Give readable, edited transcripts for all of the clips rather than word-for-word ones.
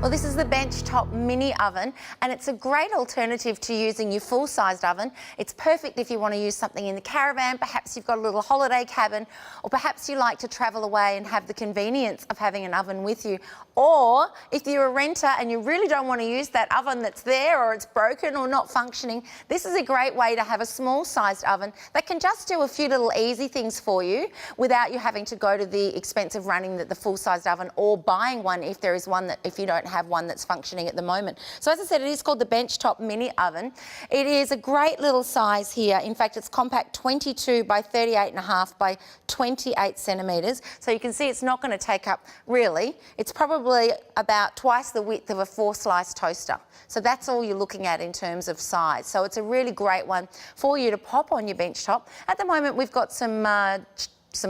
Well, this is the benchtop mini oven, and it's a great alternative to using your full-sized oven. It's perfect if you want to use something in the caravan, perhaps you've got a little holiday cabin, or perhaps you like to travel away and have the convenience of having an oven with you. Or if you're a renter and you really don't want to use that oven that's there, or it's broken or not functioning, this is a great way to have a small-sized oven that can just do a few little easy things for you without you having to go to the expense of running the full-sized oven or buying one if there is one that, if you don't have one that's functioning at the moment. So as I said, it is called the benchtop mini oven. It is a great little size here. In fact, it's compact, 22 by 38.5 by 28 centimetres. So you can see it's not going to take up, really, it's probably about twice the width of a 4-slice toaster. So that's all you're looking at in terms of size. So it's a really great one for you to pop on your benchtop. At the moment, we've got some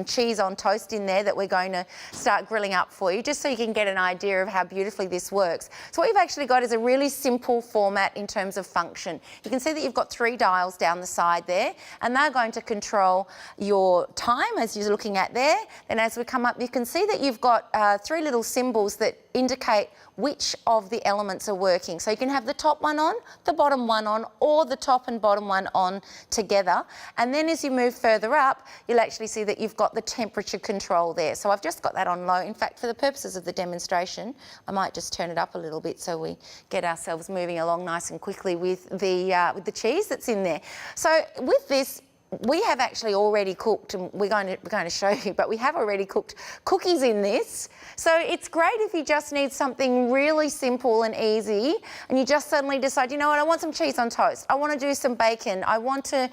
cheese on toast in there that we're going to start grilling up for you, just so you can get an idea of how beautifully this works. So what you've actually got is a really simple format in terms of function. You can see that you've got 3 dials down the side there, and they're going to control your time as you're looking at there. Then as we come up, you can see that you've got 3 little symbols that indicate which of the elements are working. So you can have the top one on, the bottom one on, or the top and bottom one on together. And then as you move further up, you'll actually see that you've got the temperature control there. So I've just got that on low. In fact, for the purposes of the demonstration, I might just turn it up a little bit so we get ourselves moving along nice and quickly with the cheese that's in there. So with this, we have actually already cooked, and we're going to show you, but we have already cooked cookies in this. So it's great if you just need something really simple and easy, and you just suddenly decide, you know what, I want some cheese on toast. I want to do some bacon. I want to,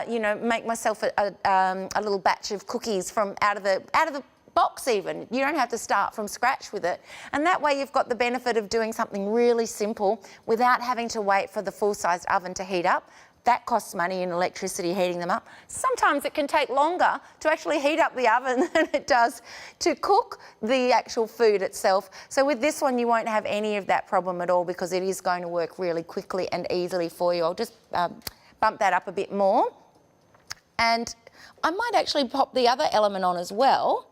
you know, make myself a little batch of cookies from out of the box even. You don't have to start from scratch with it. And that way you've got the benefit of doing something really simple without having to wait for the full-sized oven to heat up. That costs money in electricity heating them up. Sometimes it can take longer to actually heat up the oven than it does to cook the actual food itself. So with this one, you won't have any of that problem at all, because it is going to work really quickly and easily for you. I'll just bump that up a bit more. And I might actually pop the other element on as well,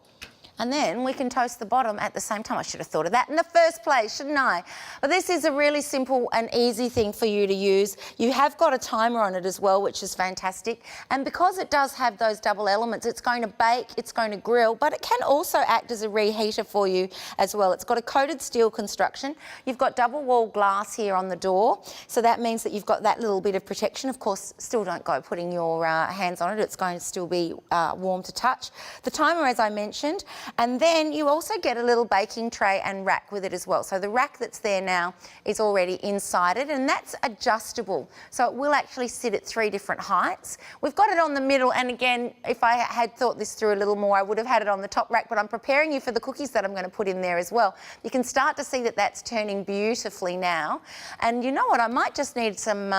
and then we can toast the bottom at the same time. I should have thought of that in the first place, shouldn't I? But this is a really simple and easy thing for you to use. You have got a timer on it as well, which is fantastic. And because it does have those double elements, it's going to bake, it's going to grill, but it can also act as a reheater for you as well. It's got a coated steel construction. You've got double wall glass here on the door. So that means that you've got that little bit of protection. Of course, still don't go putting your hands on it. It's going to still be warm to touch. The timer, as I mentioned. And then you also get a little baking tray and rack with it as well. So the rack that's there now is already inside it, and that's adjustable. So it will actually sit at 3 different heights. We've got it on the middle, and again, if I had thought this through a little more, I would have had it on the top rack, but I'm preparing you for the cookies that I'm going to put in there as well. You can start to see that that's turning beautifully now. And you know what, I might just need some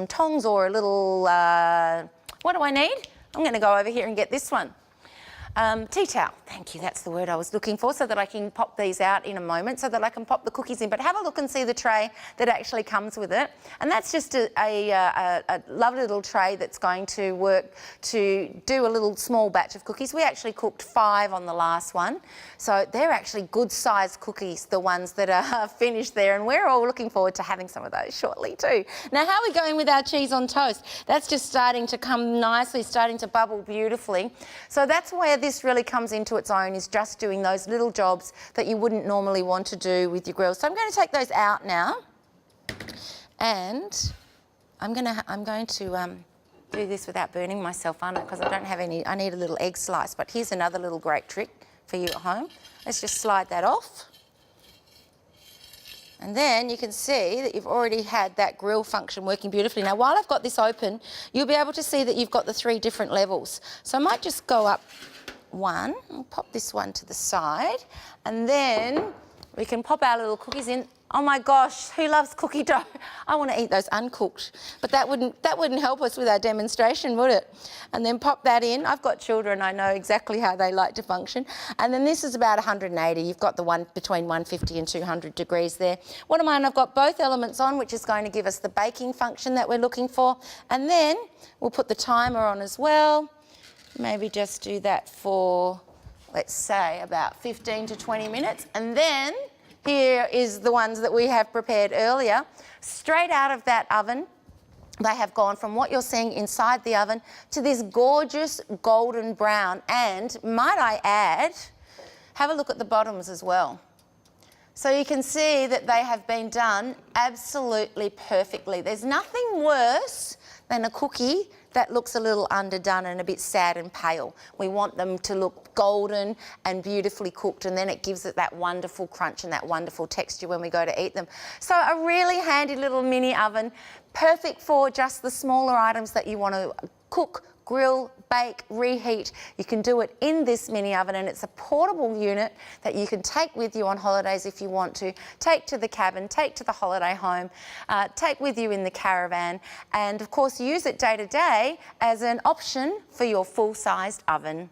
tongs or a little, what do I need? I'm going to go over here and get this one. Tea towel, thank you, that's the word I was looking for, so that I can pop these out in a moment, so that I can pop the cookies in. But have a look and see the tray that actually comes with it. And that's just a lovely little tray that's going to work to do a little small batch of cookies. We actually cooked 5 on the last one, so they're actually good sized cookies, the ones that are finished there, and we're all looking forward to having some of those shortly too. Now, how are we going with our cheese on toast? That's just starting to come nicely, starting to bubble beautifully. So that's where this really comes into its own, is just doing those little jobs that you wouldn't normally want to do with your grill. So I'm going to take those out now, and I'm going to do this without burning myself on it, because I don't have any. I need a little egg slice, but here's another little great trick for you at home. Let's just slide that off. And then you can see that you've already had that grill function working beautifully. Now, while I've got this open, you'll be able to see that you've got the 3 different levels. So I might just go up one, I'll pop this one to the side, and then we can pop our little cookies in. Oh my gosh, who loves cookie dough? I want to eat those uncooked, but that wouldn't help us with our demonstration, would it? And then pop that in. I've got children, I know exactly how they like to function. And then this is about 180. You've got the one between 150 and 200 degrees there. What am I on? I've got both elements on, which is going to give us the baking function that we're looking for. And then we'll put the timer on as well. Maybe just do that for, let's say, about 15 to 20 minutes. And then Here is the ones that we have prepared earlier. Straight out of that oven, they have gone from what you're seeing inside the oven to this gorgeous golden brown. And might I add, have a look at the bottoms as well. So you can see that they have been done absolutely perfectly. There's nothing worse than a cookie that looks a little underdone and a bit sad and pale. We want them to look golden and beautifully cooked, and then it gives it that wonderful crunch and that wonderful texture when we go to eat them. So a really handy little mini oven, perfect for just the smaller items that you want to cook, grill, bake, reheat. You can do it in this mini oven, and it's a portable unit that you can take with you on holidays if you want to. Take to the cabin, take to the holiday home, take with you in the caravan, and of course use it day to day as an option for your full-sized oven.